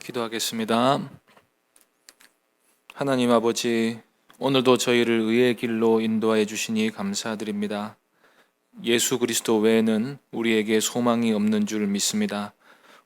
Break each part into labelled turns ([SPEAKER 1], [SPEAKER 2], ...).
[SPEAKER 1] 기도하겠습니다. 하나님 아버지, 오늘도 저희를 의의 길로 인도하여 주시니 감사드립니다. 예수 그리스도 외에는 우리에게 소망이 없는 줄 믿습니다.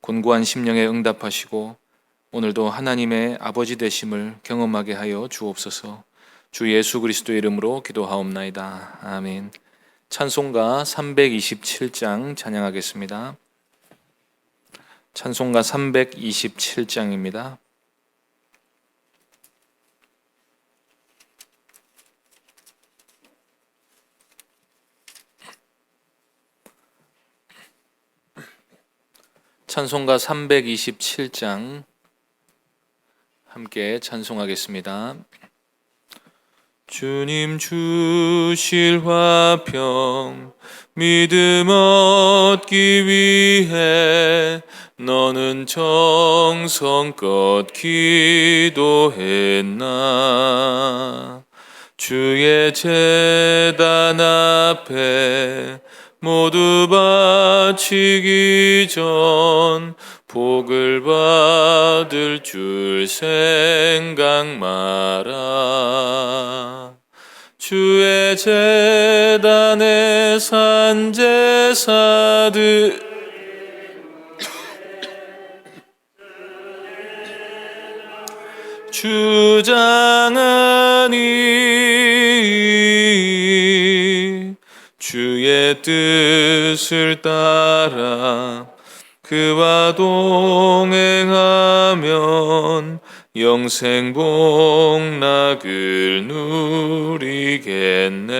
[SPEAKER 1] 곤고한 심령에 응답하시고 오늘도 하나님의 아버지 되심을 경험하게 하여 주옵소서. 주 예수 그리스도의 이름으로 기도하옵나이다. 아멘. 찬송가 327장 찬양하겠습니다. 찬송가 327장입니다. 찬송가 327장 함께 찬송하겠습니다. 주님 주실 화평 믿음 얻기 위해 너는 정성껏 기도했나. 주의 제단 앞에 모두 바치기 전 복을 받을 줄 생각 마라. 주의 제단에 산 제사들 주장하니 주의 뜻을 따라 그와 동행하면 영생 복락을 누리겠네.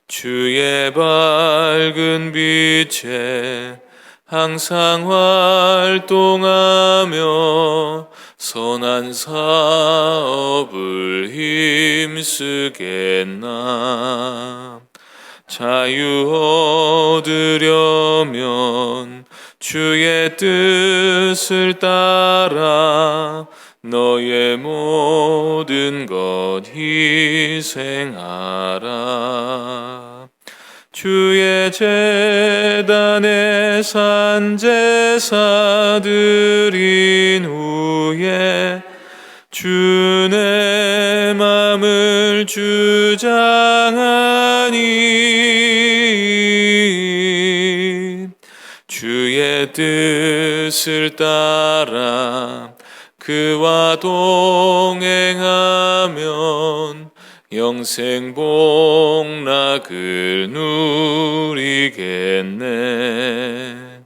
[SPEAKER 1] 주의 밝은 빛에 항상 활동하며 선한 사업을 힘쓰겠나. 자유 얻으려면 주의 뜻을 따라 너의 모든 것 희생하라. 주의 제단에 산 제사드린 후에 주의 맘을 주장하니 주의 뜻을 따라 그와 동행하면 영생 복락을 누리겠네.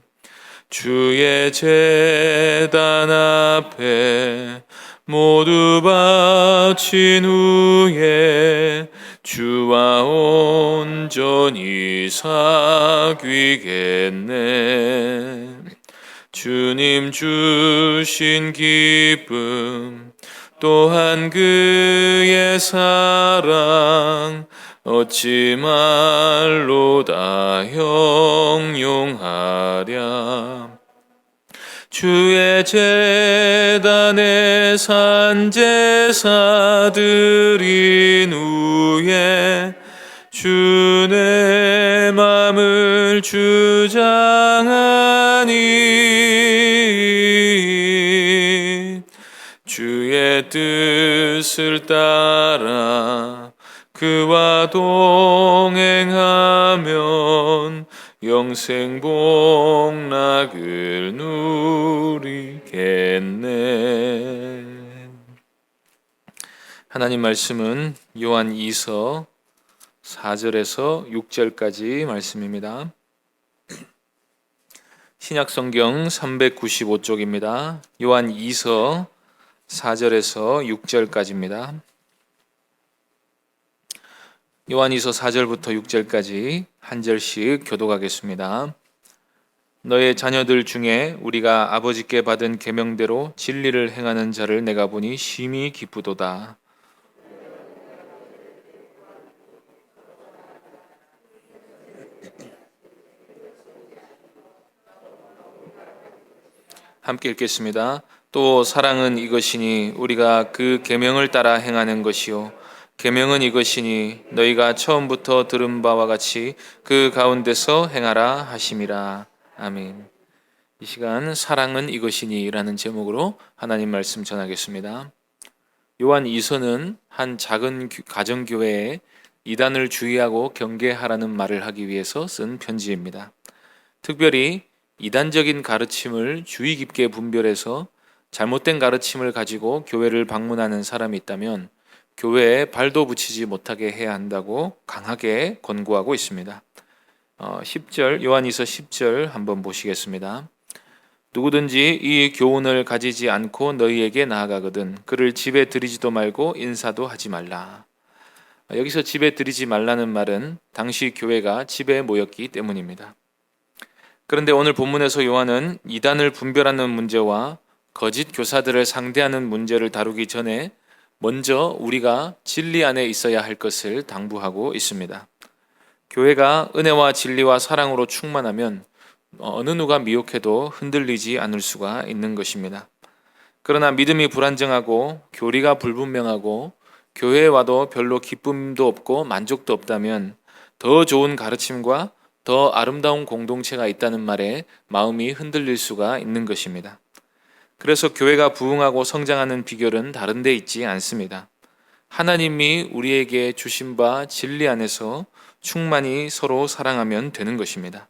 [SPEAKER 1] 주의 제단 앞에 모두 바친 후에 주와 온전히 사귀겠네. 주님 주신 기쁨 또한 그의 사랑 어찌 말로 다 형용하랴. 주의 제단에 산 제사드린 후에 주의 맘을 주장하니 주의 뜻을 따라 그와 동행하면 영생 복락을 누리겠네. 하나님 말씀은 요한 2서 4절에서 6절까지 말씀입니다. 신약성경 395쪽입니다. 요한 2서 4절에서 6절까지입니다. 요한이서 4절부터 6절까지 한 절씩 교독하겠습니다. 너의 자녀들 중에 우리가 아버지께 받은 계명대로 진리를 행하는 자를 내가 보니 심히 기쁘도다. 함께 읽겠습니다. 또 사랑은 이것이니 우리가 그 계명을 따라 행하는 것이요 계명은 이것이니 너희가 처음부터 들은 바와 같이 그 가운데서 행하라 하심이라. 아멘. 이 시간 사랑은 이것이니 라는 제목으로 하나님 말씀 전하겠습니다. 요한 2서는 한 작은 가정교회에 이단을 주의하고 경계하라는 말을 하기 위해서 쓴 편지입니다. 특별히 이단적인 가르침을 주의 깊게 분별해서 잘못된 가르침을 가지고 교회를 방문하는 사람이 있다면 교회에 발도 붙이지 못하게 해야 한다고 강하게 권고하고 있습니다. 10절, 요한이서 10절 한번 보시겠습니다. 누구든지 이 교훈을 가지지 않고 너희에게 나아가거든 그를 집에 들이지도 말고 인사도 하지 말라. 여기서 집에 들이지 말라는 말은 당시 교회가 집에 모였기 때문입니다. 그런데 오늘 본문에서 요한은 이단을 분별하는 문제와 거짓 교사들을 상대하는 문제를 다루기 전에 먼저 우리가 진리 안에 있어야 할 것을 당부하고 있습니다. 교회가 은혜와 진리와 사랑으로 충만하면 어느 누가 미혹해도 흔들리지 않을 수가 있는 것입니다. 그러나 믿음이 불안정하고 교리가 불분명하고 교회에 와도 별로 기쁨도 없고 만족도 없다면 더 좋은 가르침과 더 아름다운 공동체가 있다는 말에 마음이 흔들릴 수가 있는 것입니다. 그래서 교회가 부흥하고 성장하는 비결은 다른 데 있지 않습니다. 하나님이 우리에게 주신 바 진리 안에서 충만히 서로 사랑하면 되는 것입니다.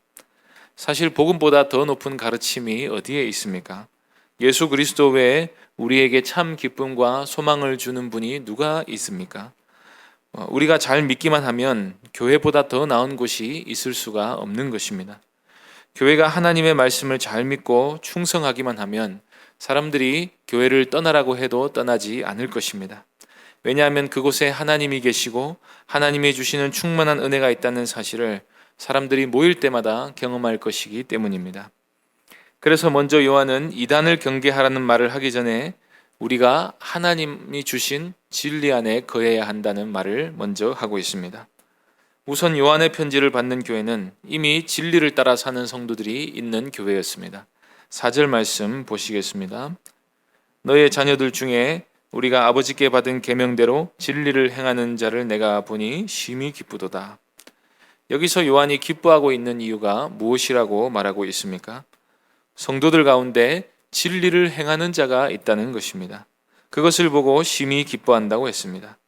[SPEAKER 1] 사실 복음보다 더 높은 가르침이 어디에 있습니까? 예수 그리스도 외에 우리에게 참 기쁨과 소망을 주는 분이 누가 있습니까? 우리가 잘 믿기만 하면 교회보다 더 나은 곳이 있을 수가 없는 것입니다. 교회가 하나님의 말씀을 잘 믿고 충성하기만 하면 사람들이 교회를 떠나라고 해도 떠나지 않을 것입니다. 왜냐하면 그곳에 하나님이 계시고 하나님이 주시는 충만한 은혜가 있다는 사실을 사람들이 모일 때마다 경험할 것이기 때문입니다. 그래서 먼저 요한은 이단을 경계하라는 말을 하기 전에 우리가 하나님이 주신 진리 안에 거해야 한다는 말을 먼저 하고 있습니다. 우선 요한의 편지를 받는 교회는 이미 진리를 따라 사는 성도들이 있는 교회였습니다. 4절 말씀 보시겠습니다. 너의 자녀들 중에 우리가 아버지께 받은 계명대로 진리를 행하는 자를 내가 보니 심히 기쁘도다. 여기서 요한이 기뻐하고 있는 이유가 무엇이라고 말하고 있습니까? 성도들 가운데 진리를 행하는 자가 있다는 것입니다. 그것을 보고 심히 기뻐한다고 했습니다.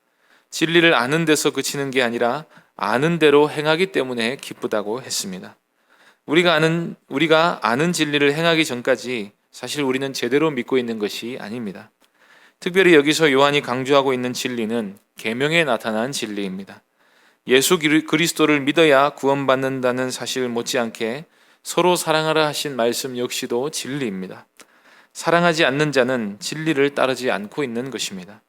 [SPEAKER 1] 진리를 아는 데서 그치는 게 아니라 아는 대로 행하기 때문에 기쁘다고 했습니다. 우리가 아는 진리를 행하기 전까지 사실 우리는 제대로 믿고 있는 것이 아닙니다. 특별히 여기서 요한이 강조하고 있는 진리는 계명에 나타난 진리입니다. 예수 그리스도를 믿어야 구원받는다는 사실 못지않게 서로 사랑하라 하신 말씀 역시도 진리입니다. 사랑하지 않는 자는 진리를 따르지 않고 있는 것입니다.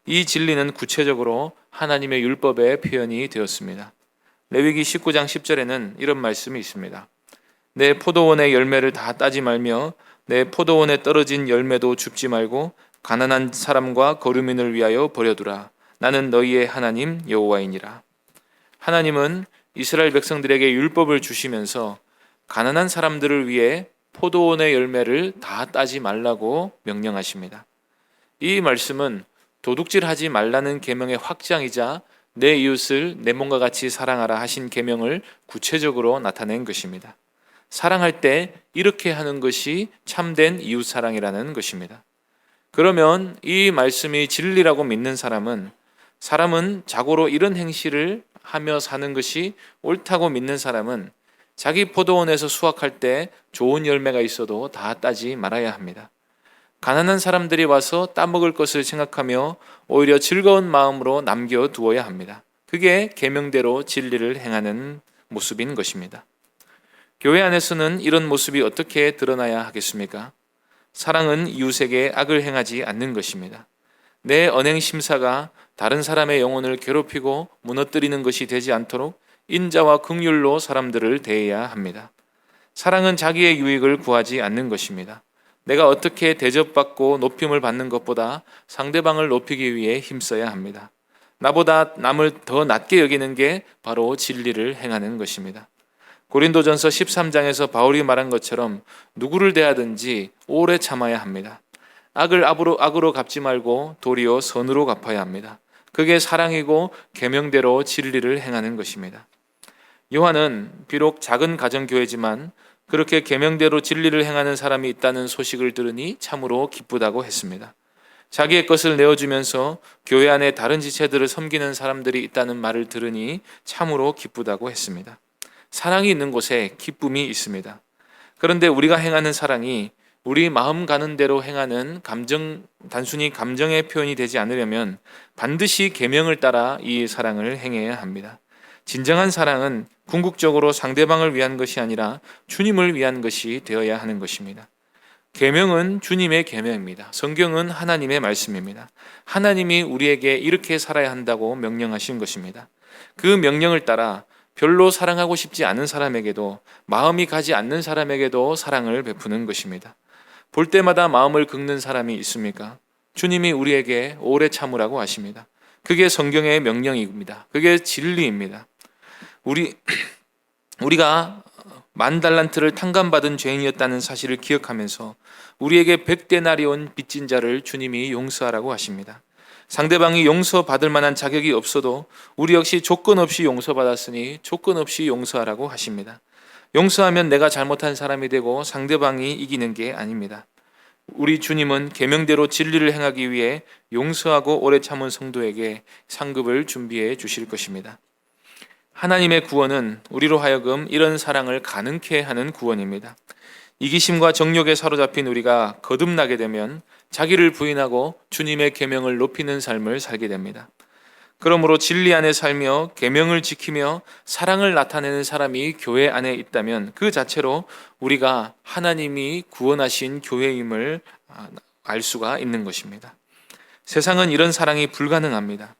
[SPEAKER 1] 이 진리는 구체적으로 하나님의 율법에 표현이 되었습니다. 레위기 19장 10절에는 이런 말씀이 있습니다. 내 포도원의 열매를 다 따지 말며 내 포도원에 떨어진 열매도 줍지 말고 가난한 사람과 거류민을 위하여 버려두라. 나는 너희의 하나님 여호와이니라. 하나님은 이스라엘 백성들에게 율법을 주시면서 가난한 사람들을 위해 포도원의 열매를 다 따지 말라고 명령하십니다. 이 말씀은 도둑질하지 말라는 계명의 확장이자 내 이웃을 내 몸과 같이 사랑하라 하신 계명을 구체적으로 나타낸 것입니다. 사랑할 때 이렇게 하는 것이 참된 이웃사랑이라는 것입니다. 그러면 이 말씀이 진리라고 믿는 사람은 자고로 이런 행실을 하며 사는 것이 옳다고 믿는 사람은 자기 포도원에서 수확할 때 좋은 열매가 있어도 다 따지 말아야 합니다. 가난한 사람들이 와서 따먹을 것을 생각하며 오히려 즐거운 마음으로 남겨두어야 합니다. 그게 계명대로 진리를 행하는 모습인 것입니다. 교회 안에서는 이런 모습이 어떻게 드러나야 하겠습니까? 사랑은 이웃에게 악을 행하지 않는 것입니다. 내 언행 심사가 다른 사람의 영혼을 괴롭히고 무너뜨리는 것이 되지 않도록 인자와 긍휼로 사람들을 대해야 합니다. 사랑은 자기의 유익을 구하지 않는 것입니다. 내가 어떻게 대접받고 높임을 받는 것보다 상대방을 높이기 위해 힘써야 합니다. 나보다 남을 더 낮게 여기는 게 바로 진리를 행하는 것입니다. 고린도전서 13장에서 바울이 말한 것처럼 누구를 대하든지 오래 참아야 합니다. 악을 악으로 갚지 말고 도리어 선으로 갚아야 합니다. 그게 사랑이고 계명대로 진리를 행하는 것입니다. 요한은 비록 작은 가정교회지만 그렇게 계명대로 진리를 행하는 사람이 있다는 소식을 들으니 참으로 기쁘다고 했습니다. 자기의 것을 내어주면서 교회 안에 다른 지체들을 섬기는 사람들이 있다는 말을 들으니 참으로 기쁘다고 했습니다. 사랑이 있는 곳에 기쁨이 있습니다. 그런데 우리가 행하는 사랑이 우리 마음 가는 대로 행하는 단순히 감정의 표현이 되지 않으려면 반드시 계명을 따라 이 사랑을 행해야 합니다. 진정한 사랑은 궁극적으로 상대방을 위한 것이 아니라 주님을 위한 것이 되어야 하는 것입니다. 계명은 주님의 계명입니다. 성경은 하나님의 말씀입니다. 하나님이 우리에게 이렇게 살아야 한다고 명령하신 것입니다. 그 명령을 따라 별로 사랑하고 싶지 않은 사람에게도, 마음이 가지 않는 사람에게도 사랑을 베푸는 것입니다. 볼 때마다 마음을 긁는 사람이 있습니까? 주님이 우리에게 오래 참으라고 하십니다. 그게 성경의 명령입니다. 그게 진리입니다. 우리가 10,000달란트를 탕감받은 죄인이었다는 사실을 기억하면서 우리에게 100데나리온 빚진 자를 주님이 용서하라고 하십니다. 상대방이 용서받을 만한 자격이 없어도 우리 역시 조건 없이 용서받았으니 조건 없이 용서하라고 하십니다. 용서하면 내가 잘못한 사람이 되고 상대방이 이기는 게 아닙니다. 우리 주님은 계명대로 진리를 행하기 위해 용서하고 오래 참은 성도에게 상급을 준비해 주실 것입니다. 하나님의 구원은 우리로 하여금 이런 사랑을 가능케 하는 구원입니다. 이기심과 정욕에 사로잡힌 우리가 거듭나게 되면 자기를 부인하고 주님의 계명을 높이는 삶을 살게 됩니다. 그러므로 진리 안에 살며 계명을 지키며 사랑을 나타내는 사람이 교회 안에 있다면 그 자체로 우리가 하나님이 구원하신 교회임을 알 수가 있는 것입니다. 세상은 이런 사랑이 불가능합니다.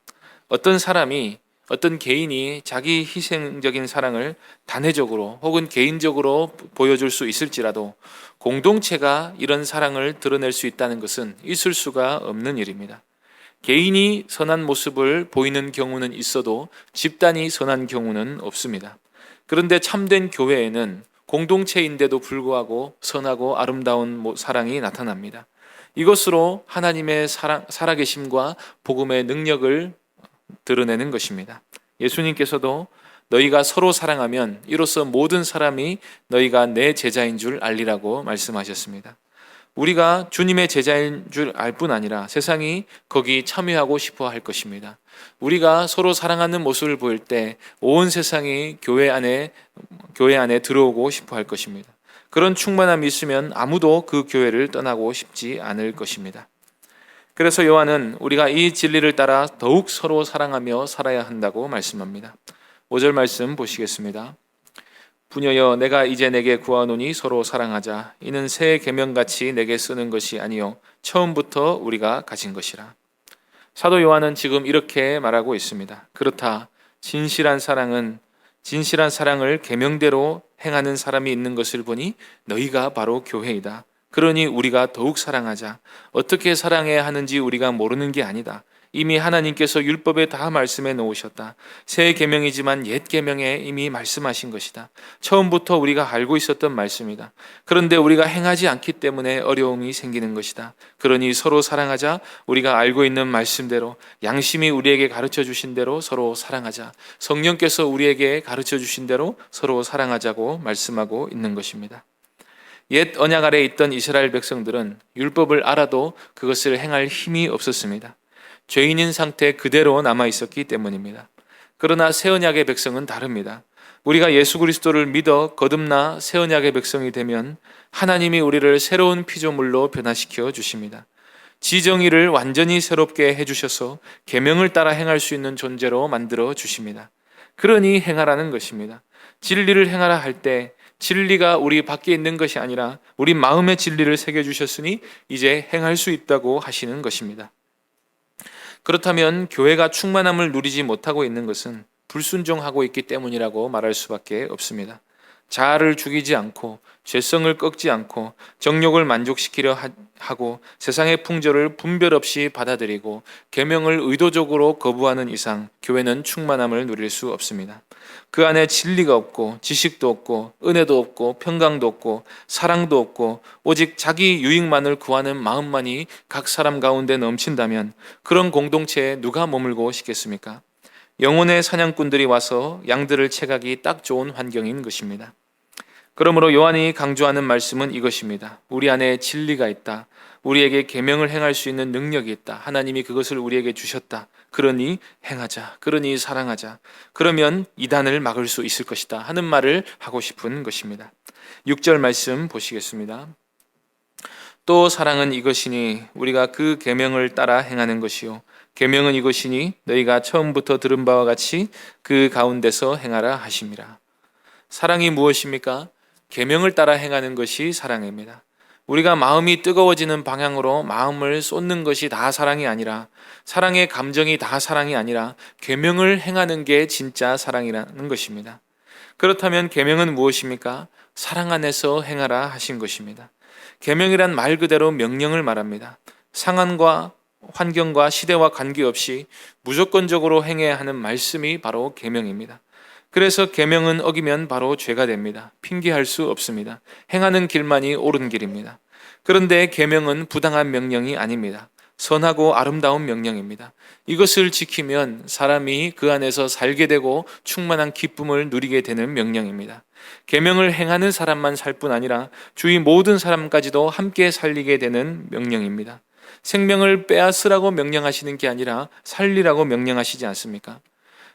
[SPEAKER 1] 어떤 개인이 자기 희생적인 사랑을 단회적으로 혹은 개인적으로 보여줄 수 있을지라도 공동체가 이런 사랑을 드러낼 수 있다는 것은 있을 수가 없는 일입니다. 개인이 선한 모습을 보이는 경우는 있어도 집단이 선한 경우는 없습니다. 그런데 참된 교회에는 공동체인데도 불구하고 선하고 아름다운 사랑이 나타납니다. 이것으로 하나님의 살아계심과 복음의 능력을 드러내는 것입니다. 예수님께서도 너희가 서로 사랑하면 이로써 모든 사람이 너희가 내 제자인 줄 알리라고 말씀하셨습니다. 우리가 주님의 제자인 줄 알 뿐 아니라 세상이 거기 참여하고 싶어 할 것입니다. 우리가 서로 사랑하는 모습을 보일 때 온 세상이 교회 안에 들어오고 싶어 할 것입니다. 그런 충만함이 있으면 아무도 그 교회를 떠나고 싶지 않을 것입니다. 그래서 요한은 우리가 이 진리를 따라 더욱 서로 사랑하며 살아야 한다고 말씀합니다. 5절 말씀 보시겠습니다. 부녀여 내가 이제 내게 구하노니 서로 사랑하자. 이는 새 계명같이 내게 쓰는 것이 아니요 처음부터 우리가 가진 것이라. 사도 요한은 지금 이렇게 말하고 있습니다. 그렇다. 진실한 사랑을 계명대로 행하는 사람이 있는 것을 보니 너희가 바로 교회이다. 그러니 우리가 더욱 사랑하자. 어떻게 사랑해야 하는지 우리가 모르는 게 아니다. 이미 하나님께서 율법에 다 말씀해 놓으셨다. 새 계명이지만 옛 계명에 이미 말씀하신 것이다. 처음부터 우리가 알고 있었던 말씀이다. 그런데 우리가 행하지 않기 때문에 어려움이 생기는 것이다. 그러니 서로 사랑하자. 우리가 알고 있는 말씀대로 양심이 우리에게 가르쳐 주신 대로 서로 사랑하자. 성령께서 우리에게 가르쳐 주신 대로 서로 사랑하자고 말씀하고 있는 것입니다. 옛 언약 아래 있던 이스라엘 백성들은 율법을 알아도 그것을 행할 힘이 없었습니다. 죄인인 상태 그대로 남아 있었기 때문입니다. 그러나 새 언약의 백성은 다릅니다. 우리가 예수 그리스도를 믿어 거듭나 새 언약의 백성이 되면 하나님이 우리를 새로운 피조물로 변화시켜 주십니다. 지정의를 완전히 새롭게 해주셔서 계명을 따라 행할 수 있는 존재로 만들어 주십니다. 그러니 행하라는 것입니다. 진리를 행하라 할 때 진리가 우리 밖에 있는 것이 아니라 우리 마음의 진리를 새겨주셨으니 이제 행할 수 있다고 하시는 것입니다. 그렇다면 교회가 충만함을 누리지 못하고 있는 것은 불순종하고 있기 때문이라고 말할 수밖에 없습니다. 자아를 죽이지 않고 죄성을 꺾지 않고 정욕을 만족시키려 하고 세상의 풍조를 분별 없이 받아들이고 계명을 의도적으로 거부하는 이상 교회는 충만함을 누릴 수 없습니다. 그 안에 진리가 없고 지식도 없고 은혜도 없고 평강도 없고 사랑도 없고 오직 자기 유익만을 구하는 마음만이 각 사람 가운데 넘친다면 그런 공동체에 누가 머물고 싶겠습니까? 영혼의 사냥꾼들이 와서 양들을 채가기 딱 좋은 환경인 것입니다. 그러므로 요한이 강조하는 말씀은 이것입니다. 우리 안에 진리가 있다. 우리에게 계명을 행할 수 있는 능력이 있다. 하나님이 그것을 우리에게 주셨다. 그러니 행하자. 그러니 사랑하자. 그러면 이단을 막을 수 있을 것이다 하는 말을 하고 싶은 것입니다. 6절 말씀 보시겠습니다. 또 사랑은 이것이니 우리가 그 계명을 따라 행하는 것이요 계명은 이것이니 너희가 처음부터 들은 바와 같이 그 가운데서 행하라 하심이라. 사랑이 무엇입니까? 계명을 따라 행하는 것이 사랑입니다. 우리가 마음이 뜨거워지는 방향으로 마음을 쏟는 것이 다 사랑이 아니라, 사랑의 감정이 다 사랑이 아니라 계명을 행하는 게 진짜 사랑이라는 것입니다. 그렇다면 계명은 무엇입니까? 사랑 안에서 행하라 하신 것입니다. 계명이란 말 그대로 명령을 말합니다. 상황과 환경과 시대와 관계없이 무조건적으로 행해야 하는 말씀이 바로 계명입니다. 그래서 계명은 어기면 바로 죄가 됩니다. 핑계할 수 없습니다. 행하는 길만이 옳은 길입니다. 그런데 계명은 부당한 명령이 아닙니다. 선하고 아름다운 명령입니다. 이것을 지키면 사람이 그 안에서 살게 되고 충만한 기쁨을 누리게 되는 명령입니다. 계명을 행하는 사람만 살 뿐 아니라 주위 모든 사람까지도 함께 살리게 되는 명령입니다. 생명을 빼앗으라고 명령하시는 게 아니라 살리라고 명령하시지 않습니까?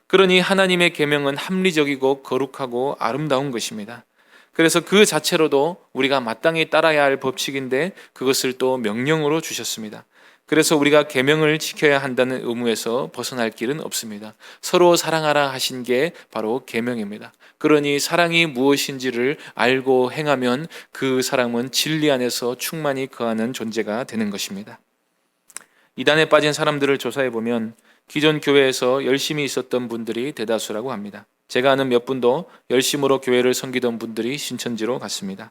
[SPEAKER 1] 그러니 하나님의 계명은 합리적이고 거룩하고 아름다운 것입니다. 그래서 그 자체로도 우리가 마땅히 따라야 할 법칙인데 그것을 또 명령으로 주셨습니다. 그래서 우리가 계명을 지켜야 한다는 의무에서 벗어날 길은 없습니다. 서로 사랑하라 하신 게 바로 계명입니다. 그러니 사랑이 무엇인지를 알고 행하면 그 사람은 진리 안에서 충만히 거하는 존재가 되는 것입니다. 이단에 빠진 사람들을 조사해 보면 기존 교회에서 열심히 있었던 분들이 대다수라고 합니다. 제가 아는 몇 분도 열심으로 교회를 섬기던 분들이 신천지로 갔습니다.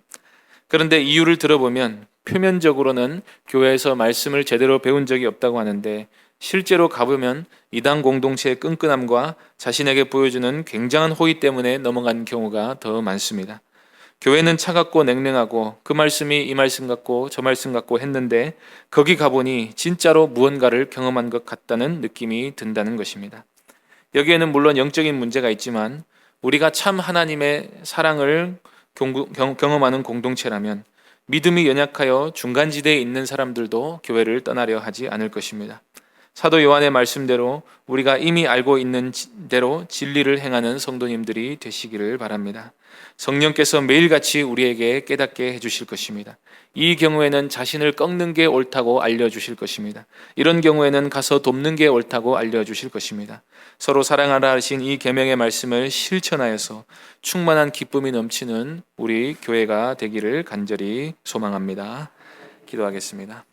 [SPEAKER 1] 그런데 이유를 들어보면 표면적으로는 교회에서 말씀을 제대로 배운 적이 없다고 하는데 실제로 가보면 이단 공동체의 끈끈함과 자신에게 보여주는 굉장한 호의 때문에 넘어간 경우가 더 많습니다. 교회는 차갑고 냉랭하고 그 말씀이 이 말씀 같고 저 말씀 같고 했는데 거기 가보니 진짜로 무언가를 경험한 것 같다는 느낌이 든다는 것입니다. 여기에는 물론 영적인 문제가 있지만 우리가 참 하나님의 사랑을 경험하는 공동체라면 믿음이 연약하여 중간지대에 있는 사람들도 교회를 떠나려 하지 않을 것입니다. 사도 요한의 말씀대로 우리가 이미 알고 있는 대로 진리를 행하는 성도님들이 되시기를 바랍니다. 성령께서 매일같이 우리에게 깨닫게 해주실 것입니다. 이 경우에는 자신을 꺾는 게 옳다고 알려주실 것입니다. 이런 경우에는 가서 돕는 게 옳다고 알려주실 것입니다. 서로 사랑하라 하신 이 계명의 말씀을 실천하여서 충만한 기쁨이 넘치는 우리 교회가 되기를 간절히 소망합니다. 기도하겠습니다.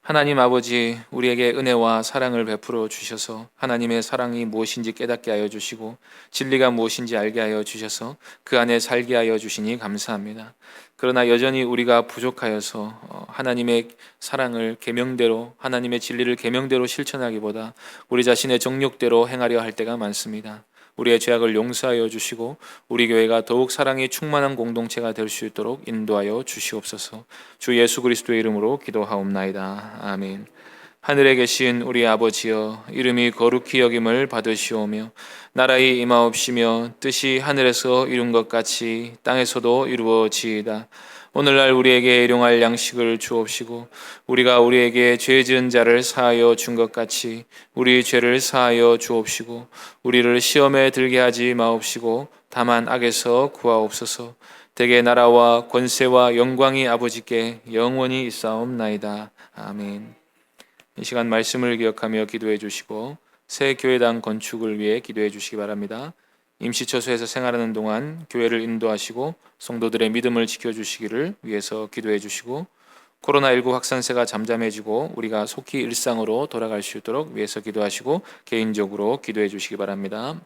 [SPEAKER 1] 하나님 아버지, 우리에게 은혜와 사랑을 베풀어 주셔서 하나님의 사랑이 무엇인지 깨닫게 하여 주시고 진리가 무엇인지 알게 하여 주셔서 그 안에 살게 하여 주시니 감사합니다. 그러나 여전히 우리가 부족하여서 하나님의 사랑을 계명대로, 하나님의 진리를 계명대로 실천하기보다 우리 자신의 정욕대로 행하려 할 때가 많습니다. 우리의 죄악을 용서하여 주시고 우리 교회가 더욱 사랑이 충만한 공동체가 될 수 있도록 인도하여 주시옵소서. 주 예수 그리스도의 이름으로 기도하옵나이다. 아멘. 하늘에 계신 우리 아버지여, 이름이 거룩히 여김을 받으시오며 나라의 임하옵시며 뜻이 하늘에서 이룬 것 같이 땅에서도 이루어지이다. 오늘날 우리에게 일용할 양식을 주옵시고 우리가 우리에게 죄 지은 자를 사하여 준 것 같이 우리 죄를 사하여 주옵시고 우리를 시험에 들게 하지 마옵시고 다만 악에서 구하옵소서. 대개 나라와 권세와 영광이 아버지께 영원히 있사옵나이다. 아멘. 이 시간 말씀을 기억하며 기도해 주시고 새 교회당 건축을 위해 기도해 주시기 바랍니다. 임시처소에서 생활하는 동안 교회를 인도하시고 성도들의 믿음을 지켜주시기를 위해서 기도해 주시고 코로나19 확산세가 잠잠해지고 우리가 속히 일상으로 돌아갈 수 있도록 위해서 기도하시고 개인적으로 기도해 주시기 바랍니다.